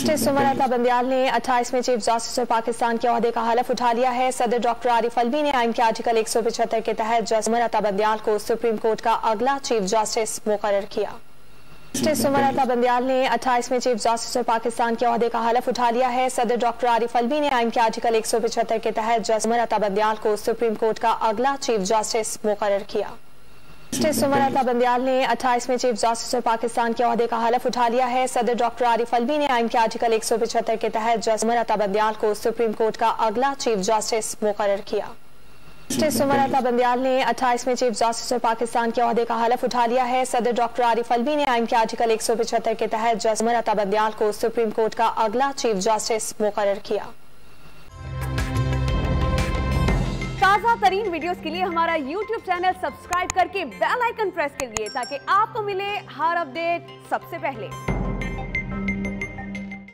Justice Umar Ata Bandial ने 28वें chief justice Pakistan के ओहदे का हलफ उठा लिया है। सदर डॉक्टर आरिफ अलवी ने आइन के आर्टिकल 175 के तहत जस्टिस उमर अता बंदयाल को सुप्रीम कोर्ट का अगला चीफ जस्टिस मुकर्रर किया। जस्टिस उमर अता बंदयाल ने 28वें चीफ जस्टिस पाकिस्तान के ओहदे का हलफ उठा लिया है। सदर डॉक्टर आरिफ अलवी ने आइन के आर्टिकल 175 के तहत जस्टिस उमर अता बंदयाल को सुप्रीम कोर्ट का अगला चीफ जस्टिस मुकर्रर किया। जस्टिस उमर अता बंदयाल ने 28वें चीफ जस्टिस पाकिस्तान के ओहदे का हलफ उठा लिया है। सदर डॉक्टर आरिफ अलवी ने आइन के आर्टिकल 175 के तहत जस्टिस उमर अता बंदयाल को सुप्रीम कोर्ट का अगला चीफ जस्टिस मुकर्रर किया। जस्टिस उमर अता बंदयाल ने 28वें चीफ जस्टिस पाकिस्तान के ओहदे का हलफ उठा लिया है। सदर डॉक्टर आरिफ अलवी ने आइन के आर्टिकल 175 के तहत जस्टिस उमर अता बंदयाल को सुप्रीम कोर्ट का अगला चीफ जस्टिस मुकर्रर किया। ताज़ा तरीन वीडियोस के लिए हमारा YouTube चैनल सब्सक्राइब करके बेल आइकन प्रेस कीजिए ताकि आपको मिले हर अपडेट सबसे पहले।